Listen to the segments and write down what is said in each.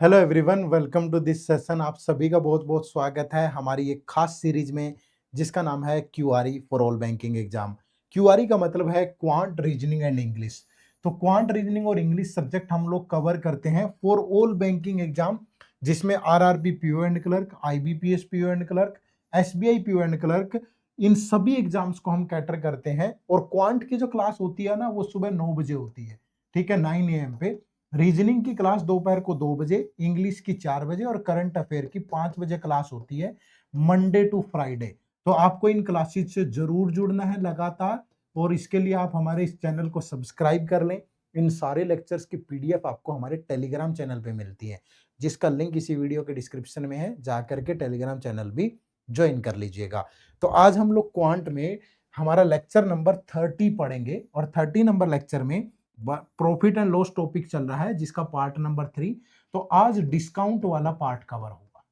Hello everyone, welcome to this session. आप सभी का बहुत बहुत स्वागत है हमारी एक खास सीरीज में जिसका नाम है QRE for all banking exam. QRE का मतलब है क्वांट रीजनिंग एंड इंग्लिश। तो क्वांट रीजनिंग और इंग्लिश सब्जेक्ट हम लोग कवर करते हैं फॉर ऑल बैंकिंग एग्जाम, जिसमें RRB PO and clerk, IBPS PO and clerk, SBI PO and clerk, इन सभी एग्जाम्स को हम कैटर करते हैं। और क्वांट की जो क्लास होती है ना, वो सुबह 9 बजे होती है, ठीक है, 9 AM पे। रीजनिंग की क्लास दोपहर को 2 बजे, इंग्लिश की 4 बजे और करंट अफेयर की 5 बजे क्लास होती है, मंडे टू फ्राइडे। तो आपको इन क्लासेस से जरूर जुड़ना है लगातार, और इसके लिए आप हमारे इस चैनल को सब्सक्राइब कर लें। इन सारे लेक्चर्स की पीडीएफ आपको हमारे टेलीग्राम चैनल पे मिलती है, जिसका लिंक इसी वीडियो के डिस्क्रिप्शन में है, जाकर के टेलीग्राम चैनल भी ज्वाइन कर लीजिएगा। तो आज हम लोग क्वांट में हमारा लेक्चर नंबर 30 पढ़ेंगे, और 30 नंबर लेक्चर में प्रॉफिट एंड लॉस टॉपिक चल रहा है, जिसका पार्ट नंबर 3। तो आज डिस्काउंट वाला पार्ट कवर होगा,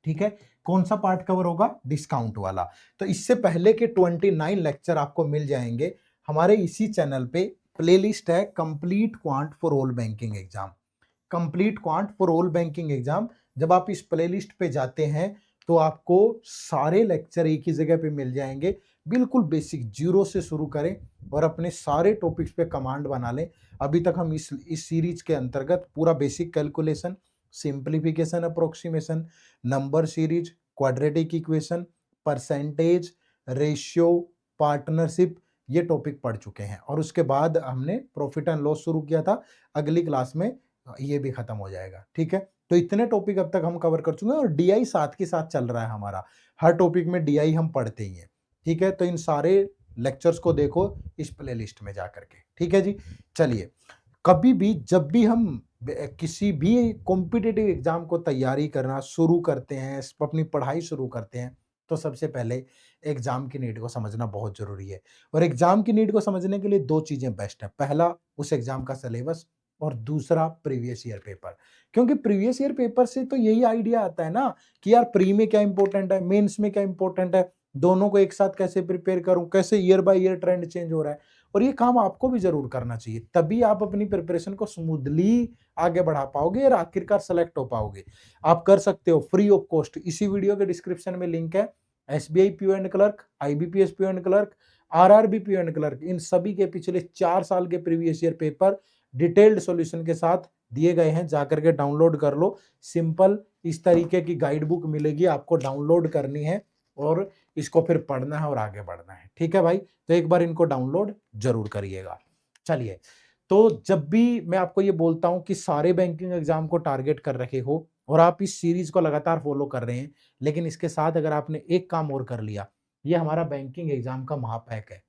ठीक है। कौन सा पार्ट कवर होगा? डिस्काउंट वाला। तो इससे पहले के 29 लेक्चर आपको मिल जाएंगे हमारे इसी चैनल पे। प्लेलिस्ट है complete quant for all banking exam, complete quant for all banking exam. जब आप इस प्लेलिस्ट पे जाते हैं तो आपको सारे लेक्चर एक ही जगह पे मिल जाएंगे। बिल्कुल बेसिक जीरो से शुरू करें और अपने सारे टॉपिक्स पे कमांड बना लें। अभी तक हम इस सीरीज के अंतर्गत पूरा basic calculation, simplification, approximation, number series, quadratic equation, percentage, ratio, partnership, ये टॉपिक पढ़ चुके हैं। और उसके बाद हमने प्रॉफिट एंड लॉस शुरू किया था। अगली क्लास में ये भी खत्म हो जाएगा, ठीक है। तो इतने टॉपिक अब तक हम कवर कर चुके हैं, और डीआई साथ के साथ चल रहा है हमारा। हर टॉपिक में डीआई हम पढ़ते ही हैं, ठीक है। तो इन सारे लेक्चर्स को देखो इस प्लेलिस्ट में जाकर के, ठीक है जी। चलिए, कभी भी जब भी हम किसी भी कॉम्पिटिटिव एग्जाम को तैयारी करना शुरू करते हैं, अपनी पढ़ाई शुरू करते हैं, तो सबसे पहले एग्जाम की नीड को समझना बहुत जरूरी है। और एग्जाम की नीड को समझने के लिए दो चीजें बेस्ट है। पहला, उस एग्जाम का सिलेबस, और दूसरा प्रीवियस ईयर पेपर। क्योंकि प्रीवियस ईयर पेपर से तो यही आइडिया आता है ना कि यार प्री में क्या इंपॉर्टेंट है, मेंस में क्या इंपॉर्टेंट है, दोनों को एक साथ कैसे प्रिपेयर करूं, कैसे year by year trend change हो रहा है। और ये काम आपको भी जरूर करना चाहिए, तभी आप अपनी प्रिपरेशन को स्मूथली आगे बढ़ा पाओगे और आखिरकार सेलेक्ट हो पाओगे। आप कर सकते हो फ्री ऑफ कॉस्ट, इसी वीडियो के डिस्क्रिप्शन में लिंक है। SBI PO and clerk, IBPS PO and clerk, RRB PO and clerk, इन सभी के पिछले 4 साल के previous year paper detailed solution के साथ दिए गए हैं, जाकर के डाउनलोड कर लो। सिंपल इस तरीके की गाइड बुक मिलेगी, आपको डाउनलोड करनी है और इसको फिर पढ़ना है और आगे बढ़ना है, ठीक है भाई। तो एक बार इनको डाउनलोड जरूर करिएगा। चलिए, तो जब भी मैं आपको ये बोलता हूं कि सारे बैंकिंग एग्जाम को टारगेट कर रहे हो और आप इस सीरीज को लगातार फॉलो कर रहे हैं, लेकिन इसके साथ अगर आपने एक काम और कर लिया, ये हमारा बैंकिंग एग्जाम का महापैक है।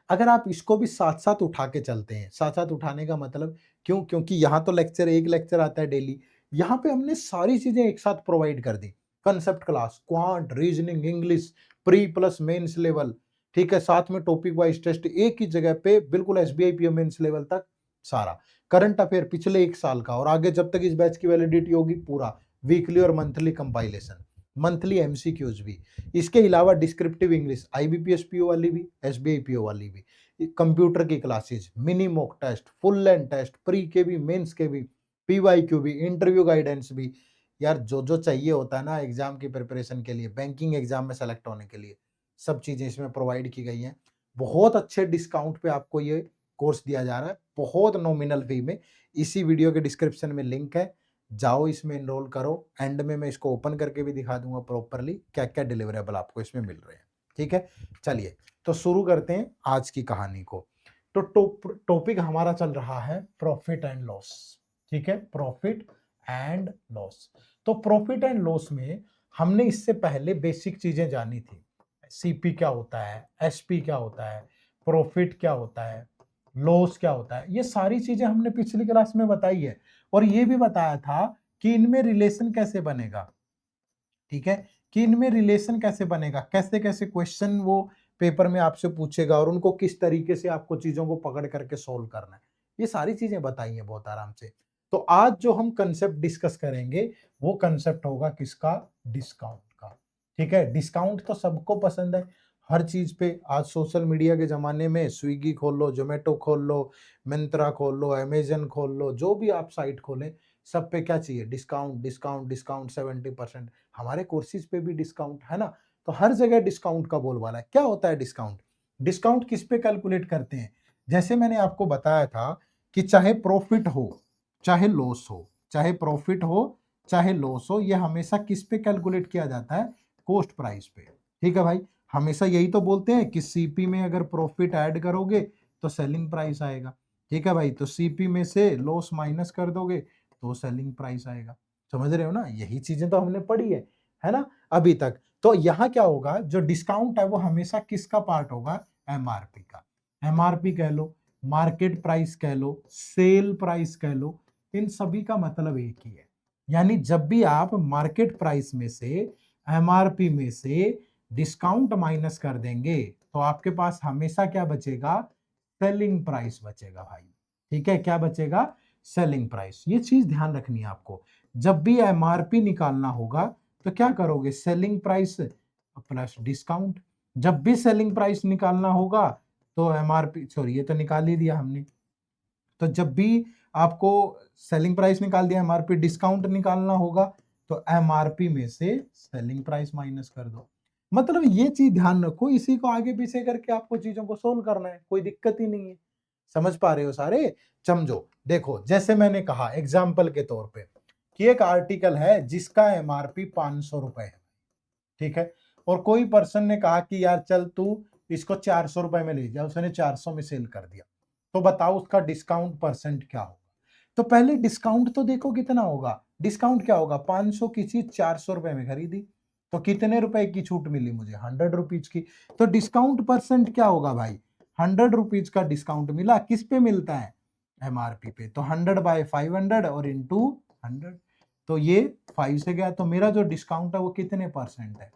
अगर आप इसको भी साथ साथ उठा के चलते हैं, साथ साथ उठाने का मतलब क्यों? क्योंकि यहाँ तो लेक्चर, एक लेक्चर आता है डेली, यहाँ पे हमने सारी चीजें एक साथ प्रोवाइड कर दी। Concept class, quant, reasoning, English, pre plus mains level, ठीक है, साथ में टॉपिक वाइज टेस्ट एक ही जगह पे, बिल्कुल एसबीआई पीओ मेंस लेवल तक सारा। करंट अफेयर पिछले 1 साल का, और आगे जब तक इस बैच की वैलिडिटी होगी पूरा। वीकली और मंथली कंपाइलेशन, मंथली एमसीक्यूज भी। इसके अलावा डिस्क्रिप्टिव इंग्लिश, आईबीपीएस पीओ वाली भी, एसबीआई पीओ वाली भी, कंप्यूटर की classes, mini mock test, full length test, pre के भी, मेंस के भी, पीवाईक्यू भी, इंटरव्यू गाइडेंस भी। यार जो जो चाहिए होता है ना एग्जाम की प्रिपरेशन के लिए, बैंकिंग एग्जाम में सेलेक्ट होने के लिए, सब चीजें इसमें प्रोवाइड की गई हैं। बहुत अच्छे डिस्काउंट पे आपको ये कोर्स दिया जा रहा है, बहुत नॉमिनल फी में। इसी वीडियो के डिस्क्रिप्शन में लिंक है, जाओ इसमें एनरोल करो। एंड में मैं इसको ओपन करके भी दिखा दूंगा प्रॉपरली क्या क्या डिलीवरेबल आपको इसमें मिल रहे हैं, ठीक है। चलिए, तो शुरू करते हैं आज की कहानी को। तो टॉपिक हमारा चल रहा है प्रॉफिट एंड लॉस, ठीक है, प्रॉफिट एंड लॉस। तो प्रॉफिट एंड लॉस में हमने इससे पहले बेसिक चीजें जानी थी। सीपी क्या होता है, एसपी क्या होता है, प्रॉफिट क्या होता है, लॉस क्या होता है, ये सारी चीजें हमने पिछली क्लास में बताई है। और ये भी बताया था कि इनमें रिलेशन कैसे बनेगा, ठीक है, कि इनमें रिलेशन कैसे बनेगा, कैसे कैसे क्वेश्चन वो पेपर में आपसे पूछेगा, और उनको किस तरीके से आपको चीजों को पकड़ करके सोल्व करना है। ये सारी चीजें बताई हैं बहुत आराम से। तो आज जो हम कंसेप्ट डिस्कस करेंगे वो कंसेप्ट होगा किसका? डिस्काउंट का, ठीक है। डिस्काउंट तो सबको पसंद है, हर चीज़ पे आज सोशल मीडिया के ज़माने में स्विगी खोल लो, ज़ोमैटो खोल लो, मिंत्रा खोल लो, अमेज़न खोल लो, जो भी आप साइट खोलें, सब पे क्या चाहिए? Discount, discount, discount 70%। हमारे कोर्सेज़ पे भी डिस्काउंट, है ना? तो हर जगह डिस्काउंट का बोलबाला है। क्या होता है डिस्काउंट? डिस्काउंट किस पे कैलकुलेट करते हैं? जैसे मैंने आपको बताया था कि चाहे प्रॉफ़िट हो, चाहे लॉस हो, चाहे प्रॉफ़िट हो, चाहे लॉस हो, ये हमेशा किस पे कैलकुलेट किया जाता है? कॉस्ट प्राइस पे। ठीक है भाई? हमेशा यही तो बोलते हैं कि सीपी में अगर प्रॉफिट ऐड करोगे तो सेलिंग प्राइस आएगा। ठीक है भाई? तो सीपी में से लॉस माइनस कर दोगे तो सेलिंग प्राइस आएगा। समझ रहे हो ना? यही चीजें तो हमने पढ़ी है ना? अभी तक। तो यहाँ क्या होगा, जो डिस्काउंट है वो हमेशा किसका पार्ट होगा? एमआरपी का। एमआरपी कह लो, मार्केट प्राइस कह लो, सेल प्राइस कह लो, इन सभी का मतलब एक ही है। यानी जब भी आप मार्केट प्राइस में से, एमआरपी में से डिस्काउंट माइनस कर देंगे तो आपके पास हमेशा क्या बचेगा? सेलिंग प्राइस बचेगा भाई। ठीक है? क्या बचेगा? Selling price. ये चीज ध्यान रखनी है आपको। जब भी एमआरपी निकालना होगा तो क्या करोगे? Selling price plus discount. जब भी सेलिंग प्राइस निकालना होगा तो एमआरपी, सॉरी ये तो निकाल ही दिया हमने। तो जब भी आपको सेलिंग प्राइस निकाल दिया, एमआरपी डिस्काउंट निकालना होगा तो एमआरपी में से सेलिंग प्राइस माइनस कर दो। मतलब ये चीज ध्यान रखो, इसी को आगे पीछे करके आपको चीजों को सोल्व करना है, कोई दिक्कत ही नहीं है। समझ पा रहे हो सारे? समझो, देखो जैसे मैंने कहा एग्जाम्पल के तौर पे कि एक आर्टिकल है जिसका एमआरपी 500 रुपए है। ठीक है? और कोई पर्सन ने कहा कि यार चल तू इसको 400 रुपए में ले जा, उसने 400 में सेल कर दिया। तो बताओ उसका डिस्काउंट परसेंट क्या होगा? तो पहले डिस्काउंट तो देखो कितना होगा। डिस्काउंट क्या होगा? 500 की चीज 400 रुपए में खरीदी तो कितने रुपए की छूट मिली मुझे? 100 रुपीज की। तो डिस्काउंट परसेंट क्या होगा भाई? 100 रुपीज का डिस्काउंट मिला। किस पे मिलता है? एमआरपी पे। तो 100/500 और इंटू 100। तो ये 5 से गया, तो मेरा जो डिस्काउंट है वो कितने परसेंट है?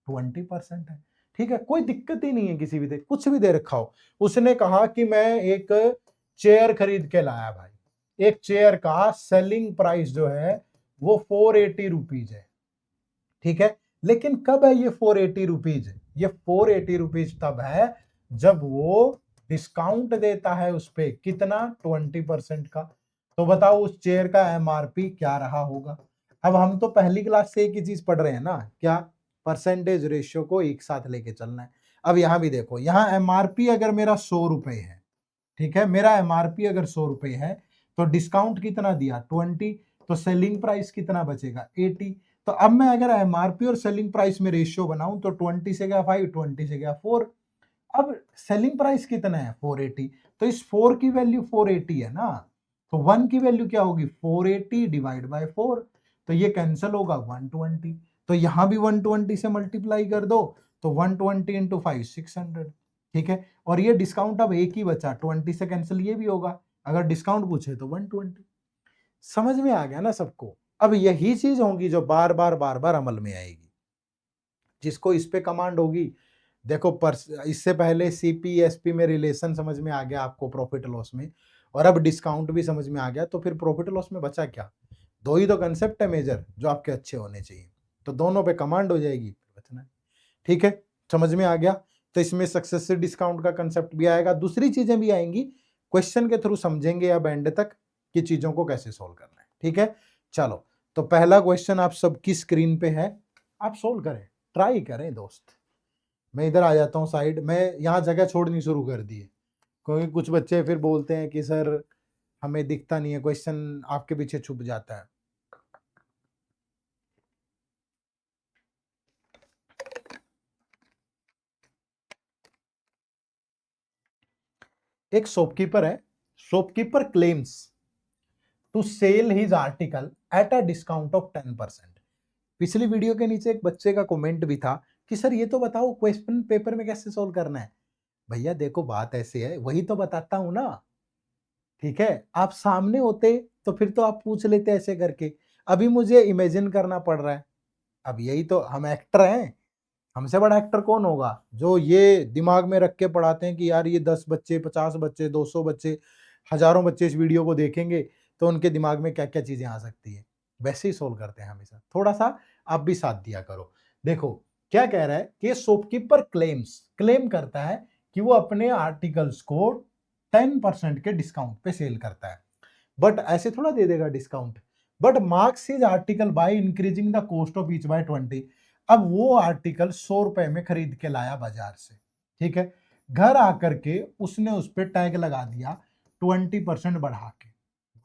20% है। ठीक है? कोई दिक्कत ही नहीं है, किसी भी दे कुछ भी दे रखा हो। उसने कहा कि मैं एक चेयर खरीद के लाया भाई। एक चेयर का सेलिंग प्राइस जो है वो 480 रुपीज है। ठीक है? लेकिन कब है ये 480 रुपीज? ये 480 रुपीज तब है जब वो डिस्काउंट देता है उस पे। कितना? 20% का। तो बताओ उस चेयर का एमआरपी क्या रहा होगा? अब हम तो पहली क्लास से एक ही चीज पढ़ रहे हैं ना, क्या? परसेंटेज रेशियो को एक साथ लेके चलना है। अब यहां भी देखो, यहां एमआरपी अगर मेरा 100 रुपए है, ठीक है, मेरा एमआरपी अगर 100 रुपए है तो डिस्काउंट कितना दिया? 20। तो सेलिंग प्राइस कितना बचेगा? 80। तो अब मैं अगर एमआरपी और सेलिंग प्राइस में रेशियो बनाऊं तो 20 से गया 5, 20 से गया 4। अब सेलिंग प्राइस कितना है? 480। तो इस 4 की वैल्यू 480 है ना, तो 1 की वैल्यू क्या होगी? 480 डिवाइड बाय 4। तो ये कैंसिल होगा 120। तो यहां भी 120 से मल्टीप्लाई कर दो तो 120 इंटू 5 600। ठीक है? और ये डिस्काउंट अब एक ही बचा, 20 से कैंसिल ये भी होगा। अगर डिस्काउंट पूछे तो 120। समझ में आ गया ना सबको? अब यही चीज होगी जो बार बार बार बार अमल में आएगी। जिसको इस पे कमांड होगी, देखो इससे पहले सीपी एसपी में रिलेशन समझ में आ गया आपको प्रॉफिट लॉस में, और अब डिस्काउंट भी समझ में आ गया, तो फिर प्रॉफिट लॉस में बचा क्या? दो ही तो कंसेप्ट है मेजर जो आपके अच्छे होने चाहिए। तो दोनों पे कमांड हो जाएगी, बचना है। ठीक है? समझ में आ गया? तो इसमें सक्सेस से डिस्काउंट का कंसेप्ट भी आएगा, दूसरी चीजें भी आएंगी। क्वेश्चन के थ्रू समझेंगे अब एंड तक कि चीजों को कैसे सोल्व करना है। ठीक है? चलो, तो पहला क्वेश्चन आप सबकी स्क्रीन पे है, आप सोल्व करें, ट्राई करें दोस्त। मैं इधर आ जाता हूँ साइड में, यहाँ जगह छोड़नी शुरू कर दी है क्योंकि कुछ बच्चे फिर बोलते हैं कि सर हमें दिखता नहीं है, क्वेश्चन आपके पीछे छुप जाता है। एक शॉपकीपर है, shopkeeper claims to sell his article at a discount of 10%। पिछली वीडियो के नीचे एक बच्चे का कमेंट भी था कि सर ये तो बताओ क्वेश्चन पेपर में कैसे सोल्व करना है। भैया देखो बात ऐसे है, वही तो बताता हूं ना। ठीक है? आप सामने होते तो फिर तो आप पूछ लेते ऐसे करके। अभी मुझे इमेजिन करना पड़ रहा है। अब यही तो, हम एक्टर हैं, हमसे बड़ा एक्टर कौन होगा जो ये दिमाग में रख के पढ़ाते हैं कि यार ये 10 बच्चे, 50 बच्चे, 200 बच्चे, हजारों बच्चे इस वीडियो को देखेंगे तो उनके दिमाग में क्या क्या चीजें आ सकती है। वैसे ही सोल्व करते हैं हमेशा। थोड़ा सा आप भी साथ दिया करो। देखो क्या कह रहा है कि शॉपकीपर क्लेम करता है कि वो अपने आर्टिकल्स को 10% के डिस्काउंट पे सेल करता है, बट ऐसे थोड़ा दे देगा discount, but marks his article by increasing the cost of each by 20। अब वो आर्टिकल 100 रुपए में खरीद के लाया बाजार से, ठीक है, घर आकर के उसने उस पर टैग लगा दिया 20% बढ़ा के।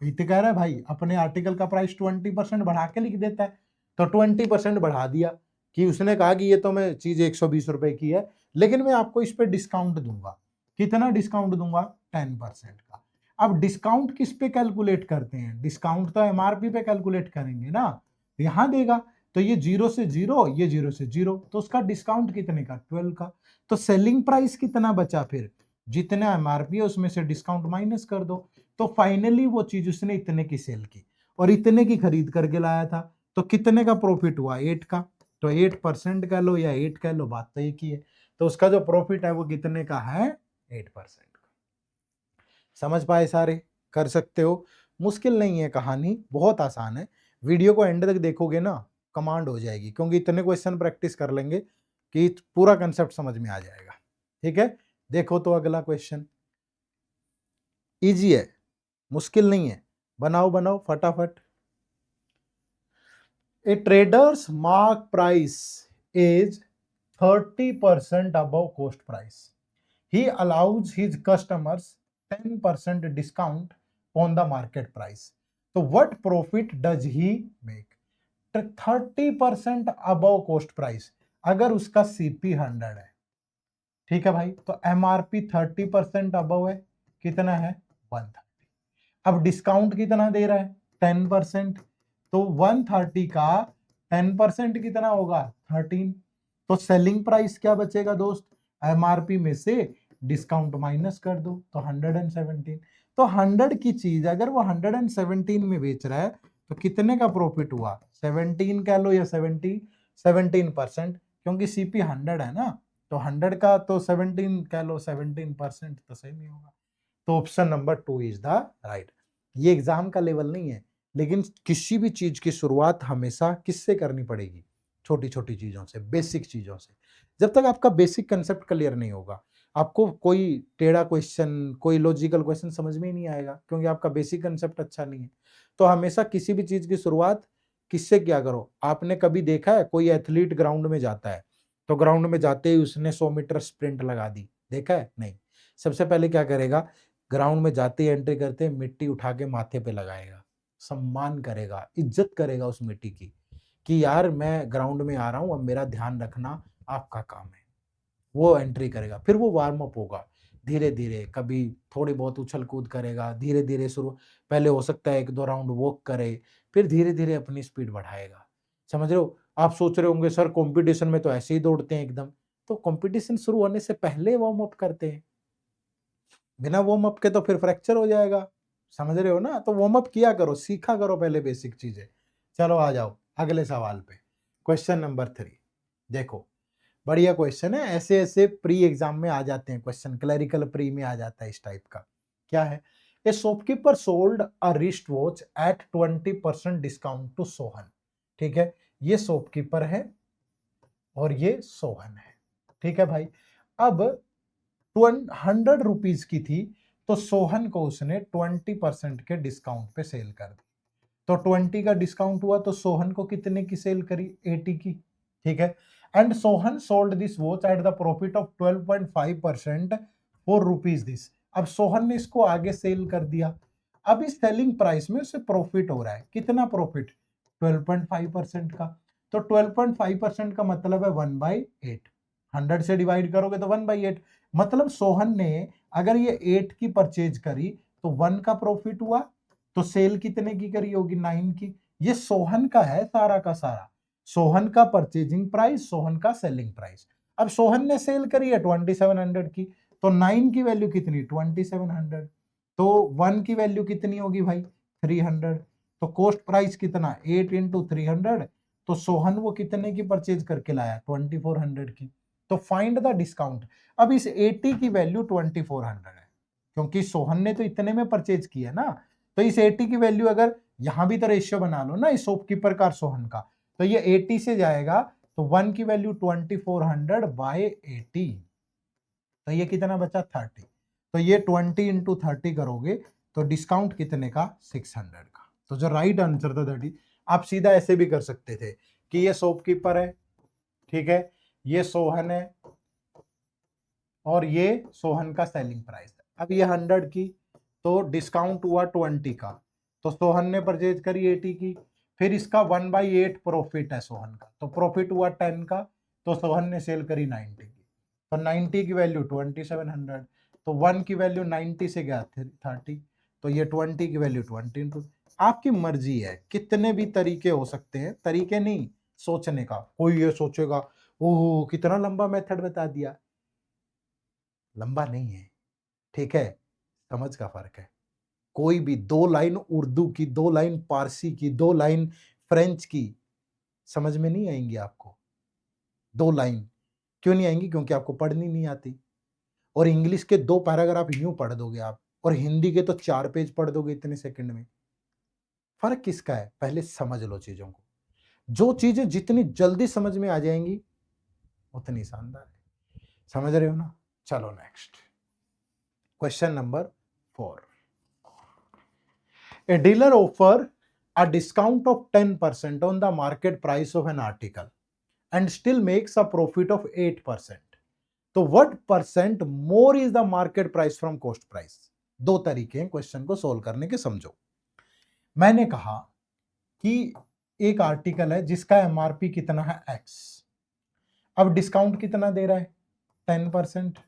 वही तो कह रहा है भाई, अपने आर्टिकल का प्राइस 20% बढ़ा के लिख देता है, तो 20% बढ़ा दिया कि उसने कहा कि ये तो मैं चीज 120 रुपए की है, लेकिन मैं आपको इस पे डिस्काउंट दूंगा। कितना डिस्काउंट दूंगा? 10% का। अब डिस्काउंट किस पे कैलकुलेट करते हैं? डिस्काउंट तो एमआरपी पे कैलकुलेट करेंगे ना, यहां देगा तो ये 0 से 0, ये 0 से 0, तो उसका डिस्काउंट कितने का? 12 का। तो सेलिंग प्राइस कितना बचा फिर? जितना एमआरपी है उसमें से डिस्काउंट माइनस कर दो। तो फाइनली वो चीज उसने इतने की सेल की और इतने की खरीद करके लाया था, तो कितने का प्रॉफिट हुआ? 8 का। तो 8% कह लो या 8 कह लो, बात तो एक ही है। तो उसका जो प्रॉफिट है वो कितने का है? 8% का। समझ पाए सारे? कर सकते हो, मुश्किल नहीं है, कहानी बहुत आसान है। वीडियो को एंड तक देखोगे ना, कमांड हो जाएगी, क्योंकि इतने क्वेश्चन प्रैक्टिस कर लेंगे कि पूरा कंसेप्ट समझ में आ जाएगा। ठीक है, देखो तो अगला क्वेश्चन इजी है, मुश्किल नहीं है, बनाओ बनाओ फटाफट। A traders mark price is 30% above cost price. He allows his customers 10% discount on the market price. So what profit does he make? 30% above cost price। अगर उसका सीपी 100 है, ठीक है भाई, तो एमआरपी 30% अबव है, कितना है? 130। अब डिस्काउंट कितना दे रहा है? 10%। तो 130 का 10% कितना होगा? 13। तो सेलिंग प्राइस क्या बचेगा दोस्त? एमआरपी में से डिस्काउंट माइनस कर दो, तो 117। तो 100 की चीज अगर वो 117 में बेच रहा है तो कितने का प्रॉफिट हुआ? 17 कह लो या 17%, क्योंकि सीपी 100 है ना, तो 100 का तो 17 कह लो, 17% तो सही नहीं होगा। तो option number 2 is the right. ये एग्जाम का लेवल नहीं है, लेकिन किसी भी चीज की शुरुआत हमेशा किससे करनी पड़ेगी? छोटी छोटी चीजों से, बेसिक चीजों से। जब तक आपका बेसिक कंसेप्ट क्लियर नहीं होगा, आपको कोई टेढ़ा क्वेश्चन, कोई लॉजिकल क्वेश्चन समझ में ही नहीं आएगा, क्योंकि आपका बेसिक कंसेप्ट अच्छा नहीं है। तो हमेशा किसी भी चीज की शुरुआत किससे क्या करो? आपने कभी देखा है कोई एथलीट ग्राउंड में जाता है, तो ग्राउंड में जाते ही उसने 100 मीटर स्प्रिंट लगा दी, देखा है? नहीं। सबसे पहले क्या करेगा? ग्राउंड में जाते ही एंट्री करते ही मिट्टी उठा के माथे पे लगाएगा, सम्मान करेगा, इज्जत करेगा उस मिट्टी की, कि यार मैं ग्राउंड में आ रहा हूं, अब मेरा ध्यान रखना आपका काम है। वो एंट्री करेगा, फिर वो वार्म अप होगा धीरे धीरे, कभी थोड़ी बहुत उछल कूद करेगा, धीरे धीरे शुरू, पहले हो सकता है 1-2 राउंड वॉक करे, फिर धीरे धीरे अपनी स्पीड बढ़ाएगा। समझ रहे हो? आप सोच रहे होंगे सर कंपटीशन में तो ऐसे ही दौड़ते हैं एकदम, तो कंपटीशन शुरू होने से पहले वार्म अप करते हैं, बिना वार्म अप के तो फिर फ्रैक्चर हो जाएगा। समझ रहे हो ना? तो वार्म अप किया करो, सीखा करो पहले बेसिक चीजें। चलो आ जाओ अगले सवाल पे, क्वेश्चन नंबर 3। देखो बढ़िया क्वेश्चन है, ऐसे ऐसे प्री एग्जाम में आ जाते हैं क्वेश्चन, क्लरिकल प्री में आ जाता है इस टाइप का। क्या है? A shopkeeper sold a wrist watch at 20% discount to Sohan. ठीक है, ये शॉपकीपर है और ये सोहन है। ठीक है भाई, अब 100 रुपीज की थी, तो सोहन को उसने 20% के डिस्काउंट पे सेल कर दी। तो 20 का डिस्काउंट हुआ, तो सोहन को कितने की सेल करी? 80 की। ठीक है, and Sohan sold this watch at the profit of 12.5% for rupees this. अब सोहन ने इसको आगे सेल कर दिया, अब इस सेलिंग प्राइस में उसे प्रॉफिट हो रहा है, कितना प्रॉफिट? 12.5% का। तो 12.5% का मतलब है 1/8। 100 से डिवाइड करोगे तो 1/8, मतलब सोहन ने अगर ये 8 की परचेज करी तो 1 का प्रॉफिट हुआ, तो सेल कितने की करी होगी? 9 की। ये सोहन का है सारा का सारा, सोहन का परचेजिंग प्राइस, सोहन का सेलिंग प्राइस। अब सोहन ने सेल करी है 2700 की, तो 9 की वैल्यू कितनी? 2700। तो 1 की वैल्यू कितनी होगी भाई? 300। तो कॉस्ट प्राइस कितना? 8 इंटू 300। तो सोहन वो कितने की परचेज करके लाया? 2400 की। तो फाइंड द डिस्काउंट। अब इस 80 की वैल्यू 2400 है, क्योंकि सोहन ने तो इतने में परचेज किया ना, तो इस 80 की वैल्यू अगर यहां भी तो रेशियो बना लो ना इस शॉपकीपर का सोहन का, तो ये 80 से जाएगा तो 1 की वैल्यू 2400 बाय 80, तो ये कितना बचा 30। तो ये 20 इंटू 30 करोगे तो डिस्काउंट कितने का 600 का। तो जो राइट आंसर था 30। आप सीधा ऐसे भी कर सकते थे कि ये शॉपकीपर है, ठीक है, ये सोहन है और ये सोहन का सेलिंग प्राइस है। अब ये 100 की, तो डिस्काउंट हुआ 20 का, तो सोहन ने परचेज करी 80 की, फिर इसका 1/8 प्रॉफिट है सोहन का, तो प्रॉफिट हुआ 10 का, तो सोहन ने सेल करी 90 की, तो 90 की वैल्यू 2700, तो 1 की वैल्यू 90 से गया 30, तो ये 20 की वैल्यू 20 इंटू। आपकी मर्जी है, कितने भी तरीके हो सकते हैं, तरीके नहीं सोचने का। कोई ये सोचेगा ओह कितना लंबा मेथड बता दिया, लंबा नहीं है, ठीक है, समझ का फर्क है। कोई भी 2 लाइन उर्दू की, 2 लाइन पारसी की, 2 लाइन फ्रेंच की समझ में नहीं आएंगी आपको। 2 लाइन क्यों नहीं आएंगी? क्योंकि आपको पढ़नी नहीं आती। और इंग्लिश के 2 पैराग्राफ यूं पढ़ दोगे आप, और हिंदी के तो 4 पेज पढ़ दोगे इतने सेकंड में। फर्क किसका है? पहले समझ लो चीजों को। जो चीजें जितनी जल्दी समझ में आ जाएंगी उतनी शानदार है। समझ रहे हो ना? चलो next question number 4। A dealer offer a discount of 10% on the market price of an article and still makes a profit of 8%. तो what percent more is the market price from cost price? दो तरीके हैं question को solve करने के, समझो। मैंने कहा कि एक आर्टिकल है जिसका एमआरपी कितना है x, अब डिस्काउंट कितना दे रहा है 10%,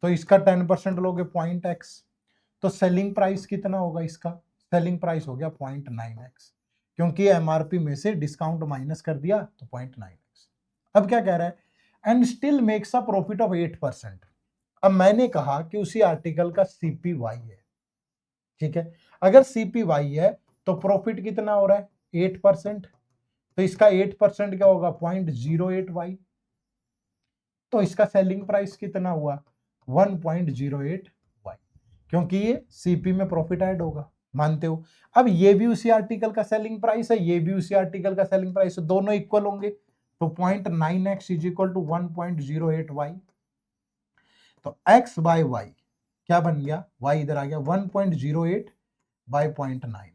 तो इसका 10% लोगे पॉइंट x, तो सेलिंग प्राइस कितना होगा इसका? सेलिंग प्राइस हो गया 0.9x, क्योंकि एमआरपी में से डिस्काउंट माइनस कर दिया तो 0.9x। अब क्या कह रहा है? And still makes a profit of 8%। अब मैंने कहा कि उसी आर्टिकल का सीपीवाई है, ठीक है, अगर सीपीवाई है तो प्रॉफिट कितना हो रहा है 8%, तो इसका 8% क्या होगा 0.08y, तो इसका सेलिंग प्राइस कितना हुआ 1.08y, क्योंकि ये सीपी में प्रॉफिट ऐड होगा, मानते हो? अब ये भी उसी आर्टिकल का सेलिंग प्राइस है, ये भी उसी आर्टिकल का सेलिंग प्राइस है, दोनों इक्वल होंगे, तो 0.9x is equal to 1.08y, तो x बाय y क्या बन गया? y इधर आ गया 1.08 बाय 0.9।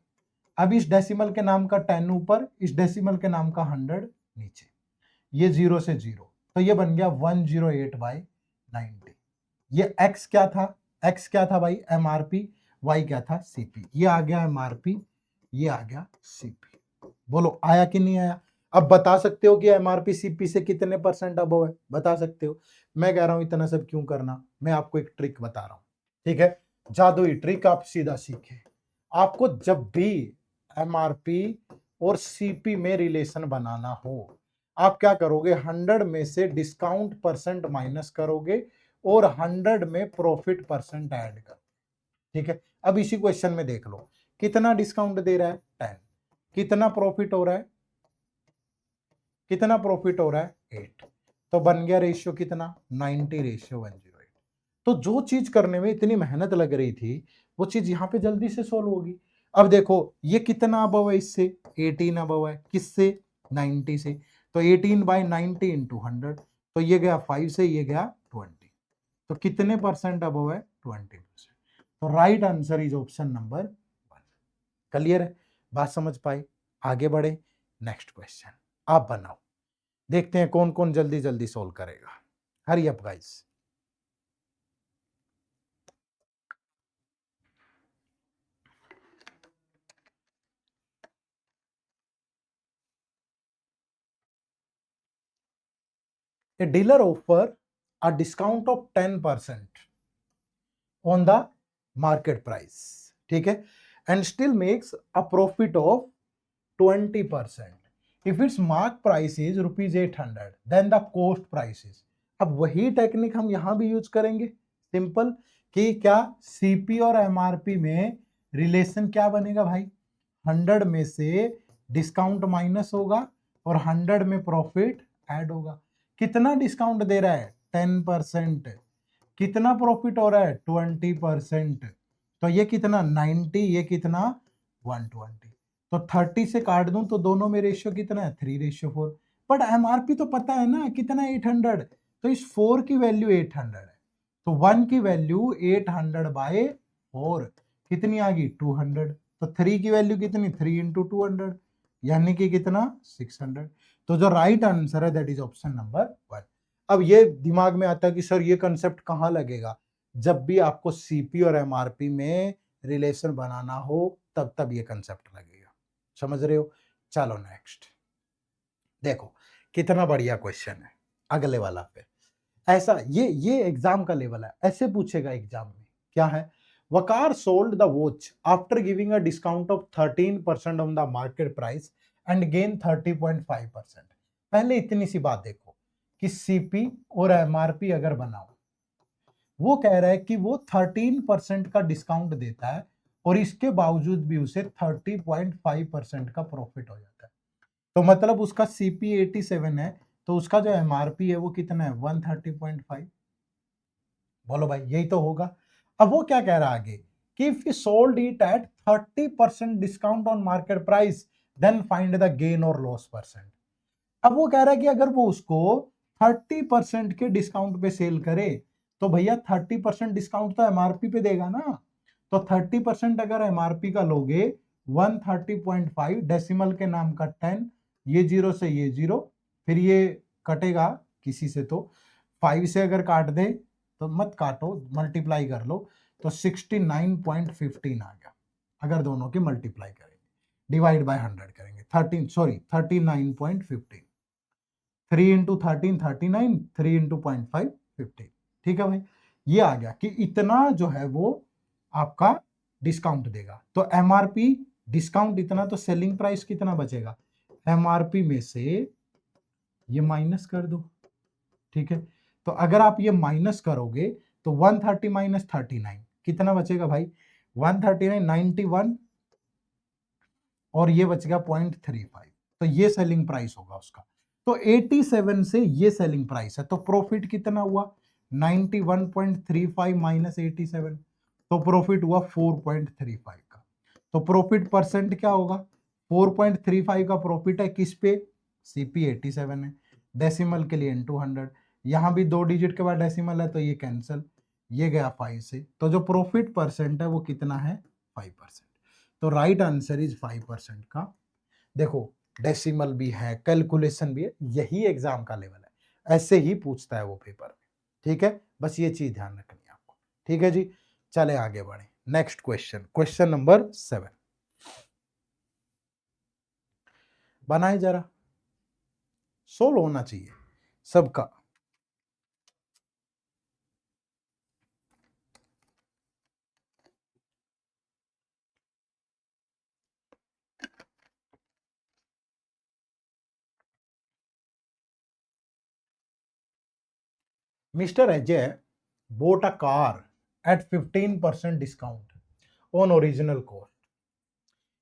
अब इस डेसिमल के नाम का 10 ऊपर, इस डेसिमल के नाम का 100 नीचे, ये 0 से 0, तो ये बन गया 108 बाय 90। ये x क्या था? x क्या था भाई? एमआरपी। y क्या था? सीपी। ये आ गया एमआरपी, ये आ गया सीपी। बोलो आया कि नहीं आया? अब बता सकते हो कि एमआरपी सीपी से कितने परसेंट अबव है? बता सकते हो। मैं कह रहा हूं इतना सब क्यों करना, मैं आपको एक ट्रिक बता रहा हूं, ठीक है, जादुई ट्रिक, आप सीधा सीखे। आपको जब भी एमआरपी और सीपी में रिलेशन बनाना हो, आप क्या करोगे? 100 में से डिस्काउंट परसेंट माइनस करोगे और 100 में प्रॉफिट परसेंट ऐड कर, ठीक है। अब इसी क्वेश्चन में देख लो, कितना डिस्काउंट दे रहा है 10, कितना प्रॉफिट हो रहा है, कितना प्रॉफिट हो रहा है 8, तो बन गया रेशियो कितना 90:108। तो जो चीज करने में इतनी मेहनत लग रही थी वो चीज यहाँ पे जल्दी से सोल्व होगी। अब देखो ये कितना अबव है इससे? 18 अबव है, किससे? 90 से, तो 18 बाय 90 इंटू 100, तो ये गया 5 से, ये गया 20, तो कितने परसेंट अबव है 20%। तो right answer is option number 1। Clear है? बात समझ पाए? आगे बढ़े, नेक्स्ट क्वेश्चन आप बनाओ, देखते हैं कौन कौन जल्दी जल्दी सोल्व करेगा। Hurry up guys. A dealer offer a discount of 10% on the market price, ठीक है, and still makes a profit of 20%। if its mark price is rupees 800 then the cost price is। अब वही technique हम यहां भी use करेंगे, simple, कि क्या सीपी और एमआरपी में रिलेशन क्या बनेगा भाई? 100 में से डिस्काउंट माइनस होगा और 100 में प्रॉफिट ऐड होगा। कितना डिस्काउंट दे रहा है? 10%। कितना प्रॉफिट हो रहा है? 20%। तो ये कितना 90, ये कितना 120, तो 30 से काट दूं तो दोनों में रेशियो कितना है 3:4। बट एमआरपी तो पता है ना कितना 800, तो इस 4 की वैल्यू 800 है, तो 1 की वैल्यू 800 बाय 4 कितनी आ गई 200, तो 3 की वैल्यू कितनी 3 इंटू 200 यानी कि कितना 600। तो जो राइट आंसर है दैट इज ऑप्शन नंबर 1। अब ये दिमाग में आता है कि सर ये कंसेप्ट कहाँ लगेगा, जब भी आपको सीपी और एमआरपी में रिलेशन बनाना हो तब ये कंसेप्ट लगेगा, समझ रहे हो। चलो नेक्स्ट देखो कितना बढ़िया क्वेश्चन है अगले वाला पे। ऐसा ये एग्जाम का लेवल है, ऐसे पूछेगा एग्जाम में। क्या है, Waqar sold the watch after giving a discount of 13% on the market price and gain 30.5%। पहले इतनी सी बात देखो कि सीपी और एमआरपी अगर बनाओ, वो कह रहा है कि वो 13% का डिस्काउंट देता है और इसके बावजूद भी उसे 30.5% का प्रॉफिट हो जाता है। तो मतलब उसका सीपी 87 है, तो उसका जो एमआरपी है वो कितना है 130.5। बोलो भाई यही तो होगा। अब वो क्या कह रहा है आगे कि if you sold it at 30% discount on market price then find the gain और लॉस परसेंट। अब वो कह रहा है कि अगर वो उसको 30% के डिस्काउंट पे सेल करे तो भैया 30% डिस्काउंट तो एमआरपी पे देगा ना। तो 30% अगर एमआरपी का लोगे 130.5 डेसिमल के नाम का 10, ये जीरो से ये जीरो, फिर ये कटेगा किसी से, तो 5 से अगर काट दे तो मत काटो, मल्टीप्लाई कर लो, तो 69.15 आ गया। अगर दोनों की मल्टीप्लाई करेंगे, डिवाइड बाय 100 करेंगे, 39.15, 3 इंटू 13 39, 3 इंटू 0.5 15। ठीक है भाई, ये आ गया कि इतना जो है वो आपका डिस्काउंट देगा। तो एमआरपी डिस्काउंट इतना, तो सेलिंग प्राइस कितना बचेगा, एमआरपी में से ये माइनस कर दो। ठीक है, तो अगर आप ये माइनस करोगे तो 130 माइनस 39 कितना बचेगा भाई 139 91, और ये बच गया 0.35, तो ये सेलिंग प्राइस होगा उसका। तो 87 से ये सेलिंग प्राइस है, तो प्रॉफिट कितना हुआ 91.35 माइनस 87, तो प्रॉफिट हुआ 4.35 का। तो प्रॉफिट परसेंट क्या होगा 4.35 का प्रॉफिट है किस पे, सीपी 87 है, डेसिमल के लिए इनटू 100, यहां भी 2 डिजिट के बाद डेसिमल है तो ये कैंसिल, ये गया 5 से, तो जो प्रॉफिट परसेंट है वो कितना है 5%। तो राइट आंसर इज 5% का। देखो डेसिमल भी है, कैलकुलेशन भी है, यही एग्जाम का लेवल है, ऐसे ही पूछता है वो पेपर में। ठीक है, बस ये चीज ध्यान रखनी है आपको। ठीक है जी, चले आगे बढ़े। नेक्स्ट क्वेश्चन, क्वेश्चन नंबर 7 बनाए जरा, सोल्व होना चाहिए सबका। Mr. Ajay bought a car at 15% discount on original cost.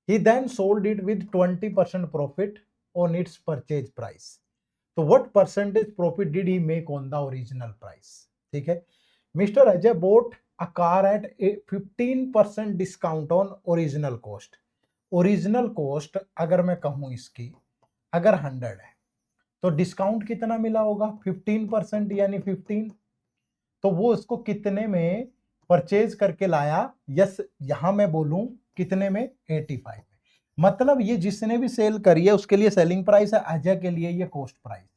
He then sold it with 20% profit on its purchase price. So what percentage profit did he make on the original price? ठीक है, Mr. Ajay bought a car at a 15% discount on original cost. Original cost अगर मैं कहूं इसकी अगर 100 है तो discount कितना मिला होगा 15% यानी 15, तो वो इसको कितने में परचेज करके लाया, यस यहां मैं बोलूं कितने में 85 में। मतलब ये जिसने भी सेल करी है उसके लिए सेलिंग प्राइस है, अजय के लिए ये कॉस्ट प्राइस है।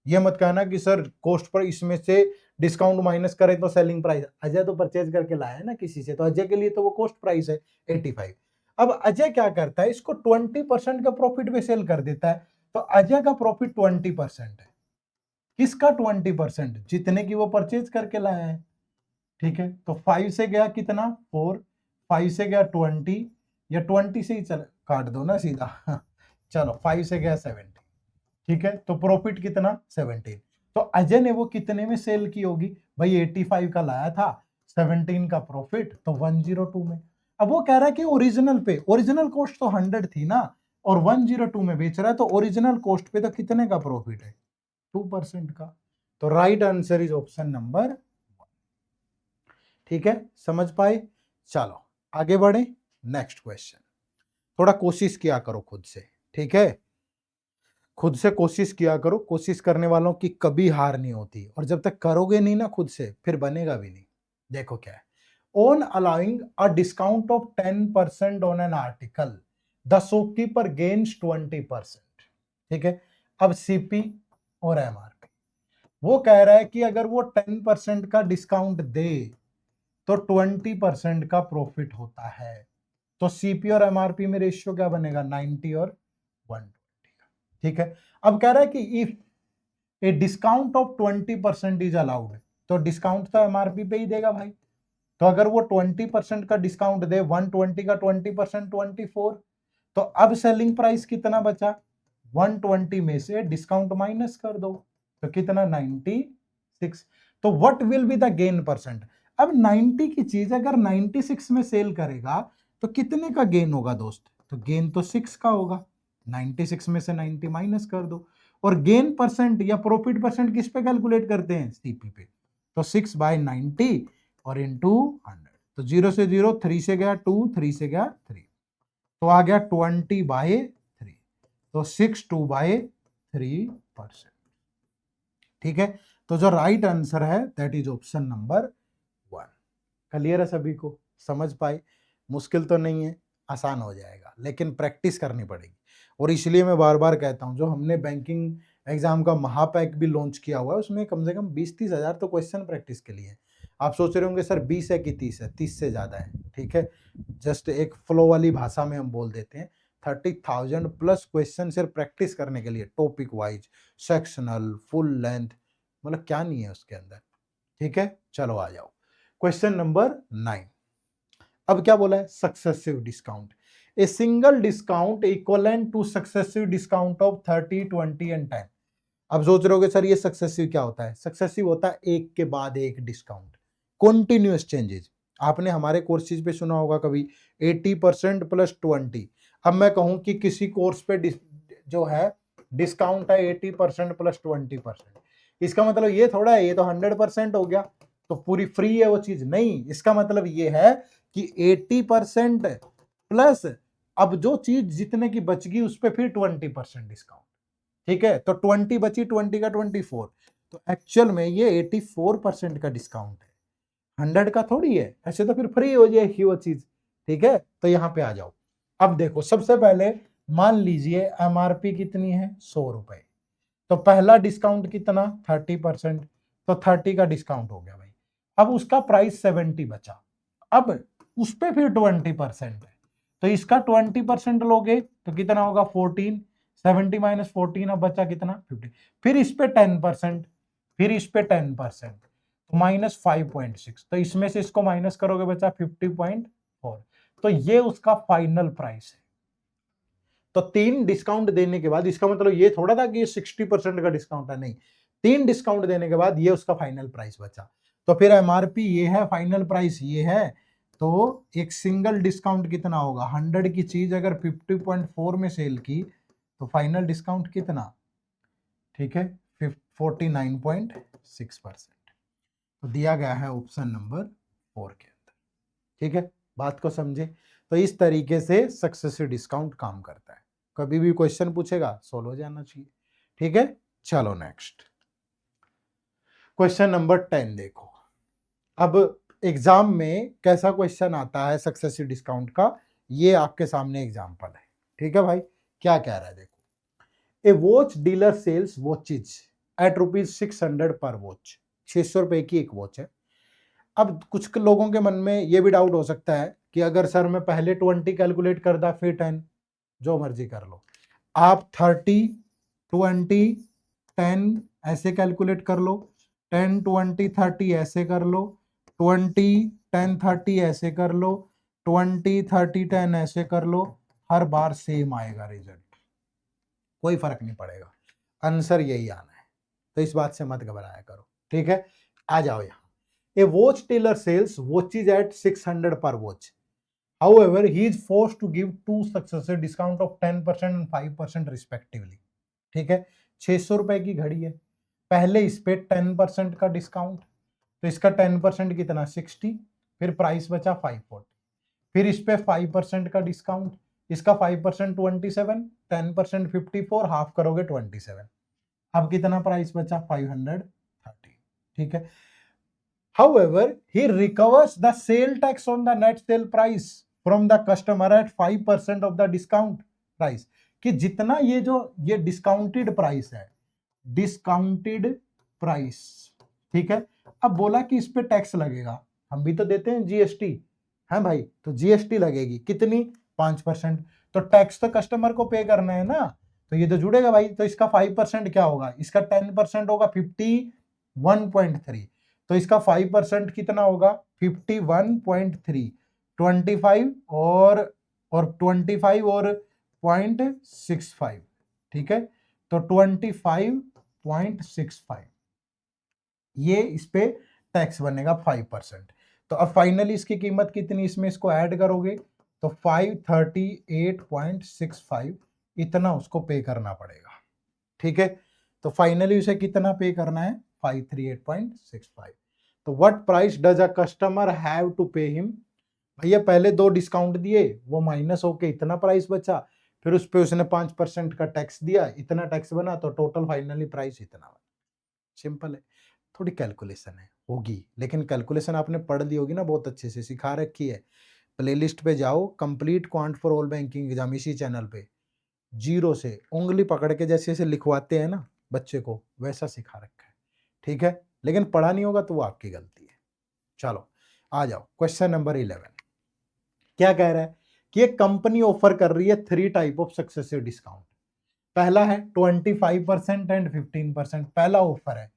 ये मत कहना कि सर कॉस्ट पर इसमें से डिस्काउंट माइनस करें तो सेलिंग प्राइस, अजय तो परचेज करके लाया है ना किसी से, तो अजय के लिए तो वो कॉस्ट प्राइस है 85। अब अजय क्या करता है, इसको 20% का प्रॉफिट में सेल कर देता है, तो अजय का प्रॉफिट 20% है। किसका 20%, जितने की वो परचेज करके लाया है। ठीक है, तो 5 से गया कितना 4, 5 से गया 20, या 20 से ही चल काट दो ना सीधा चलो 5 से गया 70। ठीक है, तो प्रॉफिट कितना 17। तो अजय ने वो कितने में सेल की होगी भाई 85 का लाया था, 17 का प्रॉफिट, तो 102 में। अब वो कह रहा है कि ओरिजिनल पे, ओरिजिनल कॉस्ट तो 100 थी ना और 102 में बेच रहा है, तो ओरिजिनल कॉस्ट पे तो कितने का प्रॉफिट है 2% का। तो right answer is option number. ठीक है, समझ पाए। चलो आगे बढ़े, नेक्स्ट क्वेश्चन। थोड़ा कोशिश किया करो खुद से, ठीक है। खुद से कोशिश किया करो, कोशिश करने वालों की कभी हार नहीं होती, और जब तक करोगे नहीं ना खुद से, फिर बनेगा भी नहीं। देखो क्या है, on allowing a discount of 10% on an article the shopkeeper gains 20%। ठीक है, अब सीपी और एमआरपी, वो कह रहा है कि अगर वो 10% का डिस्काउंट दे तो 20% का प्रॉफिट होता है। तो सीपी और एमआरपी में रेशियो क्या बनेगा, 90 और 120 का। ठीक है, अब कह रहा है कि if a discount of 20% is allowed, तो डिस्काउंट तो एमआरपी पे ही देगा भाई। तो अगर वो 20% का डिस्काउंट दे, 120 का 20% 24, तो अब सेलिंग प्राइस कितना बचा, 120 में से डिस्काउंट माइनस कर दो तो कितना, 96। तो what will be the gain percent. अब 90 की चीज अगर 96 में सेल करेगा तो कितने का गेन होगा दोस्त, तो गेन तो 6 का होगा, 96 में से 90 माइनस कर दो। और गेन परसेंट या प्रॉफिट परसेंट किस पे कैलकुलेट करते हैं, सीपी पे। तो 6/90 और इंटू 100, तो 0 से 0, 3 से गया 2, 3 से गया 3, तो आ गया 20/3, तो 62/3%। ठीक है, तो जो राइट आंसर है that is option number 1। Clear है सभी को, समझ पाए। मुश्किल तो नहीं है, आसान हो जाएगा, लेकिन प्रैक्टिस करनी पड़ेगी। और इसलिए मैं बार बार कहता हूं, जो हमने बैंकिंग एग्जाम का महापैक भी लॉन्च किया हुआ है, उसमें कम से कम 20-30 हजार तो क्वेश्चन प्रैक्टिस के लिए। आप सोच रहे होंगे सर 20 है कि 30 है, 30 से ज्यादा है। ठीक है, जस्ट एक फ्लो वाली भाषा में हम बोल देते हैं, 30,000 प्लस क्वेश्चन सिर्फ प्रैक्टिस करने के लिए, topic wise, sectional, full length, मतलब क्या नहीं है उसके अंदर। ठीक है, चलो आ जाओ क्वेश्चन नंबर 9। अब क्या बोला है, successive discount, a single discount equivalent two successive discount of 30, 20 and 10। अब सोच रहे होगे सर ये सक्सेसिव क्या होता है, सक्सेसिव होता है एक के बाद एक डिस्काउंट, कॉन्टिन्यूअस चेंजेस। आपने हमारे कोर्सेज पे सुना होगा कभी 80% प्लस 20। अब मैं कहूं कि किसी कोर्स पे जो है डिस्काउंट है 80% प्लस 20%, इसका मतलब ये थोड़ा है ये तो 100% हो गया तो पूरी फ्री है वो चीज, नहीं। इसका मतलब ये है कि 80% प्लस अब जो चीज जितने की बच गई उस पर फिर 20% डिस्काउंट। ठीक है, तो 20 बची, 20 का 24, तो एक्चुअल में ये 84% का डिस्काउंट है, 100 का थोड़ी है, ऐसे तो फिर फ्री हो जाएगी वो चीज। ठीक है, तो यहां पे आ जाओ। अब देखो, सबसे पहले मान लीजिए एमआरपी कितनी है, 100 रुपए, तो पहला डिस्काउंट कितना, 30%, तो 30 का डिस्काउंट हो गया भाई। अब उसका प्राइस 70 बचा, अब उस पे फिर 20% है, तो इसका 20% लोगे तो कितना होगा, 14, 70 माइनस 14, अब बचा कितना, 50। फिर इस पे 10%, फिर इस पे 10%, तो -5.6, तो इसमें से इसको माइनस करोगे बचा 50.4, तो ये उसका फाइनल प्राइस है। तो 3 डिस्काउंट देने के बाद, इसका मतलब ये थोड़ा था कि ये 60% का डिस्काउंट है, नहीं, 3 डिस्काउंट देने के बाद ये उसका फाइनल प्राइस बचा। तो फिर एमआरपी ये है, फाइनल प्राइस ये है, तो एक सिंगल डिस्काउंट कितना होगा, 100 की चीज अगर 50.4 में सेल की तो फाइनल डिस्काउंट कितना, ठीक है, 49.6%। तो दिया गया है ऑप्शन नंबर 4 के अंदर। ठीक है, बात को समझे। तो इस तरीके से सक्सेसिव डिस्काउंट काम करता है, कभी भी क्वेश्चन पूछेगा सोल्व हो जाना चाहिए। ठीक है, चलो नेक्स्ट क्वेश्चन नंबर 10 देखो। अब एग्जाम में कैसा क्वेश्चन आता है सक्सेसिव डिस्काउंट का, ये आपके सामने एग्जांपल है। ठीक है भाई, क्या कह रहा है देखो, a watch dealer sells watches at ₹600 per watch, 600 रुपए की एक वॉच है। अब कुछ लोगों के मन में ये भी डाउट हो सकता है कि अगर सर मैं पहले 20 कैलकुलेट करता फिर 10, जो मर्जी कर लो आप, 30, 20, 10 ऐसे कैलकुलेट कर लो, 10, 20, 30 ऐसे कर लो, 20, 10, 30 ऐसे कर लो, 20, 30, 10 ऐसे कर लो, हर बार सेम आएगा रिजल्ट, कोई फर्क नहीं पड़ेगा, आंसर यही आना है। तो इस बात से मत घबराया करो। ठीक है, आ जाओ यहाँ। A watch dealer sells watches at 600 per watch. However, he is forced to give two successive discount of 10% and 5% respectively. ठीक है, 600 रुपए की घड़ी है, पहले इस पे 10% का डिस्काउंट, तो इसका 10% कितना, 60, फिर प्राइस बचा 540, फिर इस पे 5% का डिस्काउंट, इसका 5% 27, 10% 54, हाफ करोगे 27। अब कितना प्राइस बचा? 530। ठीक है। However, he recovers the sale tax on the net sale price from the customer at 5% of the discount price। कि जितना ये डिस्काउंटेड प्राइस है, डिस्काउंटेड प्राइस, ठीक है। अब बोला कि इस पे टैक्स लगेगा, हम भी तो देते हैं जीएसटी, है भाई, तो जीएसटी लगेगी कितनी? 5%। तो टैक्स तो कस्टमर को पे करना है ना, तो ये तो जुड़ेगा भाई। तो इसका 5% क्या होगा? इसका 10% होगा 51.3। तो इसका 5% कितना होगा? 51.3, 25 और 25 और 0.65, ठीक है। तो 25.65, ये इस पे टैक्स बनेगा 5%। तो अब फाइनली इसकी कीमत कितनी, इसमें इसको ऐड करोगे तो 538.65 इतना उसको पे करना पड़ेगा, ठीक है। तो फाइनली उसे कितना पे करना है? 538.65। तो what price does a customer have to pay him? भैया पहले 2 डिस्काउंट दिए, वो माइनस होके इतना प्राइस बचा, फिर उस पे उसने 5% का टैक्स दिया, इतना टैक्स बना, तो टोटल फाइनली प्राइस इतना बना। सिंपल है। थोड़ी कैलकुलेशन है होगी, लेकिन कैलकुलेशन आपने पढ़ ली होगी ना, बहुत अच्छे से सिखा रखी है। प्लेलिस्ट पे जाओ, complete quant for all banking exam, इसी चैनल पे जीरो से उंगली पकड़ के जैसे जैसे लिखवाते हैं ना बच्चे को, वैसा सिखा रखा है, ठीक है। लेकिन पढ़ा नहीं होगा तो वो आपकी गलती है। चलो आ जाओ, क्वेश्चन नंबर 11 क्या कह रहा है कि एक कंपनी ऑफर कर रही है 3 टाइप ऑफ सक्सेसिव डिस्काउंट। पहला है 25% एंड 15%। पहला ऑफर है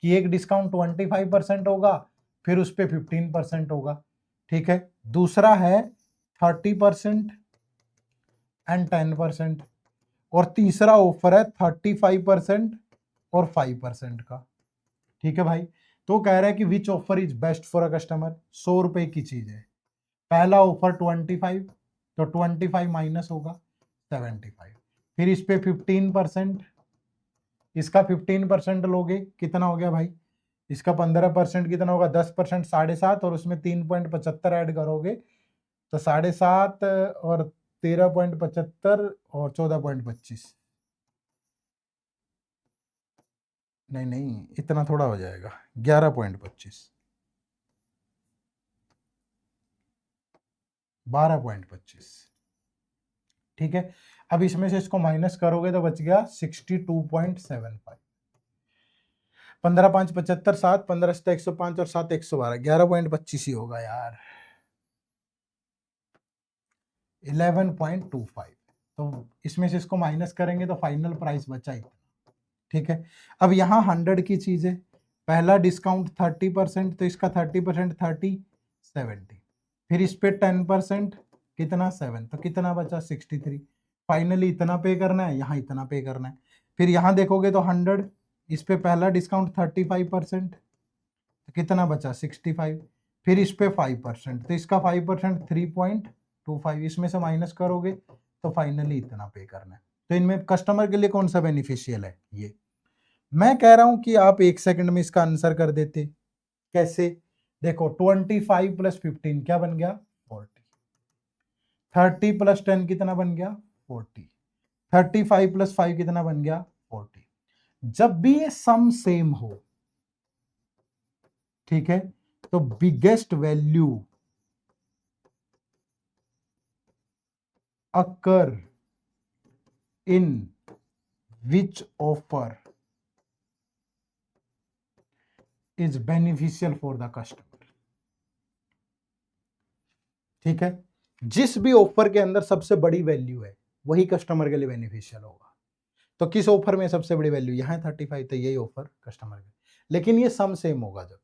कि एक डिस्काउंट 25% होगा, फिर उस पर 15% होगा, ठीक है। दूसरा है 30% एंड 10%। और तीसरा ऑफर है 35% और 5% का, ठीक है भाई। तो कह रहा है कि which offer is best for a customer. 100 रुपए की चीज है। पहला ऑफर 25, तो 25 माइनस होगा 75, फिर इस पे 15%, इसका 15% लोगे कितना हो गया भाई? इसका 15% कितना होगा? 10%, 7.5, और उसमें 3.75 ऐड करोगे तो 7.5 और 13.75 और 14.25, नहीं नहीं इतना थोड़ा हो जाएगा, 11.25, 12.25, ठीक है। अब इसमें से इसको माइनस करोगे तो बच गया 62.75। 15 5 75, 7 15 7 105 और 7 112, 11.25 ही होगा यार, 11.25। तो इसमें से इसको माइनस करेंगे तो फाइनल प्राइस बचा इतना, ठीक है। अब यहाँ 100 की चीज है। पहला डिस्काउंट 30%, तो इसका 30% 30, 70, फिर इस पे 10% कितना 7, तो कितना बचा 63। फाइनली इतना पे करना है, यहाँ इतना पे करना है। फिर यहाँ देखोगे तो 100, इस पे पहला डिस्काउंट 35%, तो कितना बचा 65, फिर इस पे 5%, तो इसका 5% 3.25, इसमें से माइनस करोगे तो फाइनली इतना पे करना है। तो इनमें कस्टमर के लिए कौन सा बेनिफिशियल है? ये मैं कह रहा हूं कि आप 1 सेकंड में इसका आंसर कर देते। कैसे? देखो 25 प्लस 15 क्या बन गया? 40। 30 प्लस 10 कितना बन गया? 40। 35 प्लस 5 कितना बन गया? 40। जब भी ये सम सेम हो, ठीक है, तो biggest value occur in which offer is beneficial for the customer, ठीक है। जिस भी ऑफर के अंदर सबसे बड़ी वैल्यू है वही कस्टमर के लिए बेनिफिशियल होगा। तो किस ऑफर में सबसे बड़ी वैल्यू? यहाँ है 35, तो यही ऑफर कस्टमर के, लेकिन ये सम सेम होगा। जब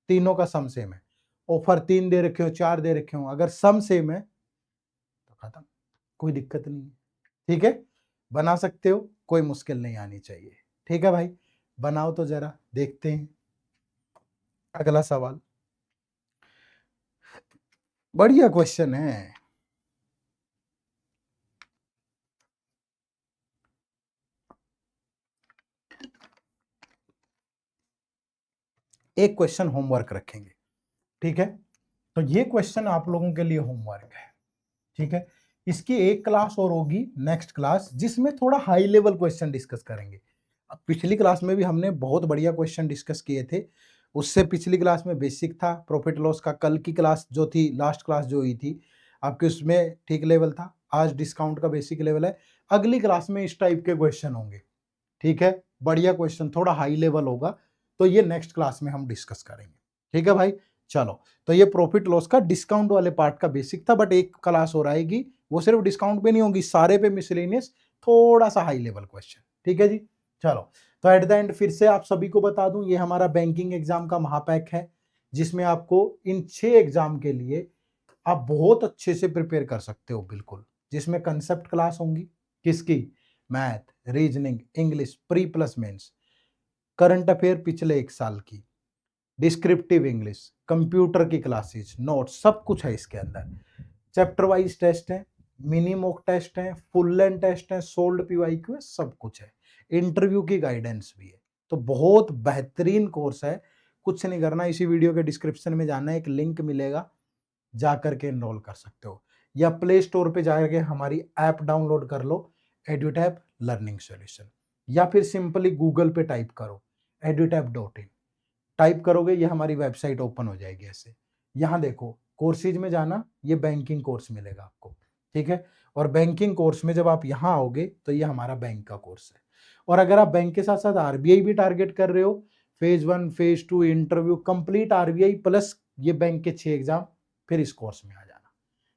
तीनों का सम सेम है, ऑफर 3 दे रखे हो, 4 दे रखे हो, अगर सम सेम है तो खत्म, कोई दिक्कत नहीं है, ठीक है। बना सकते हो, कोई मुश्किल नहीं आनी चाहिए, ठीक है भाई। बनाओ तो जरा देखते हैं अगला सवाल। बढ़िया क्वेश्चन है। एक क्वेश्चन होमवर्क रखेंगे, ठीक है। तो ये क्वेश्चन आप लोगों के लिए होमवर्क है, ठीक है। इसकी एक क्लास और होगी नेक्स्ट क्लास, जिसमें थोड़ा हाई लेवल क्वेश्चन डिस्कस करेंगे। अब पिछली क्लास में भी हमने बहुत बढ़िया क्वेश्चन डिस्कस किए थे। उससे पिछली क्लास में बेसिक था प्रॉफिट लॉस का। कल की क्लास जो थी, लास्ट क्लास जो हुई थी आपके, उसमें ठीक लेवल था। आज डिस्काउंट का बेसिक लेवल है। अगली क्लास में इस टाइप के क्वेश्चन होंगे, ठीक है, बढ़िया क्वेश्चन, थोड़ा हाई लेवल होगा। तो ये नेक्स्ट क्लास में हम डिस्कस करेंगे, ठीक है भाई। चलो, तो ये प्रॉफिट लॉस का डिस्काउंट वाले पार्ट का बेसिक था, बट एक क्लास और आएगी, वो सिर्फ डिस्काउंट पे नहीं होगी, सारे पे मिसलेनियस, थोड़ा सा हाई लेवल क्वेश्चन, ठीक है जी। चलो, तो एट द एंड फिर से आप सभी को बता दूं, ये हमारा बैंकिंग एग्जाम का महापैक है, जिसमें आपको इन 6 एग्जाम के लिए आप बहुत अच्छे से प्रिपेयर कर सकते हो, बिल्कुल। जिसमें कंसेप्ट क्लास होंगी, किसकी? Math, reasoning, English, pre plus mains, current affair पिछले 1 साल की, डिस्क्रिप्टिव इंग्लिश, कंप्यूटर की क्लासेस, नोट्स, सब कुछ है इसके अंदर। चैप्टर वाइज टेस्ट है, मिनी मॉक टेस्ट है, फुल लेंथ टेस्ट है, सोल्ड पीवाईक्यू है, सब कुछ है। इंटरव्यू की गाइडेंस भी है। तो बहुत बेहतरीन कोर्स है। कुछ नहीं करना, इसी वीडियो के डिस्क्रिप्शन में जाना है, एक लिंक मिलेगा, जा करके एनरोल कर सकते हो, या प्ले स्टोर पे जाकर हमारी ऐप डाउनलोड कर लो, एड्यूटैप लर्निंग सॉल्यूशन, या फिर सिंपली गूगल पे टाइप करो edutap.in, टाइप करोगे ये हमारी वेबसाइट ओपन हो जाएगी ऐसे। यहाँ देखो कोर्सेज में जाना, ये बैंकिंग कोर्स मिलेगा आपको, ठीक है। और बैंकिंग कोर्स में जब आप यहाँ आओगे तो ये हमारा बैंक का कोर्स है। और अगर आप बैंक के साथ साथ आरबीआई भी टारगेट कर रहे हो, phase 1 phase 2 interview complete RBI plus ये बैंक के 6 एग्जाम, फिर इस कोर्स में आ जाना,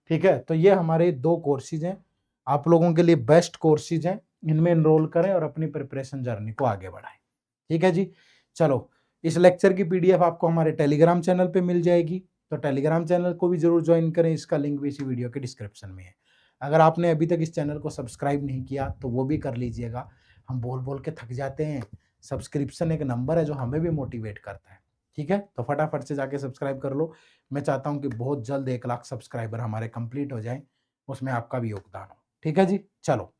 ठीक है। तो ये हमारे 2 कोर्सेज हैं, आप लोगों के लिए बेस्ट कोर्सेज हैं। इनमें एनरोल करें और अपनी प्रिपरेशन जर्नी को आगे बढ़ाएं, ठीक है जी। चलो, इस लेक्चर की पीडीएफ आपको हमारे टेलीग्राम चैनल पे मिल जाएगी, तो टेलीग्राम चैनल को भी जरूर ज्वाइन करें, इसका लिंक भी इसी वीडियो के डिस्क्रिप्शन में है। अगर आपने अभी तक इस चैनल को सब्सक्राइब नहीं किया तो वो भी कर लीजिएगा। हम बोल बोल के थक जाते हैं, सब्सक्रिप्शन एक नंबर है जो हमें भी मोटिवेट करता है, ठीक है। तो फटाफट से जाके सब्सक्राइब कर लो। मैं चाहता हूँ कि बहुत जल्द 1 लाख सब्सक्राइबर हमारे कंप्लीट हो जाए, उसमें आपका भी योगदान हो, ठीक है जी। चलो,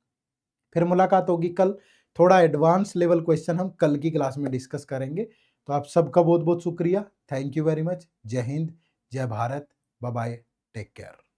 फिर मुलाकात होगी कल। थोड़ा एडवांस लेवल क्वेश्चन हम कल की क्लास में डिस्कस करेंगे। तो आप सबका बहुत बहुत शुक्रिया, थैंक यू वेरी मच। जय हिंद, जय भारत, बाय बाय, टेक केयर।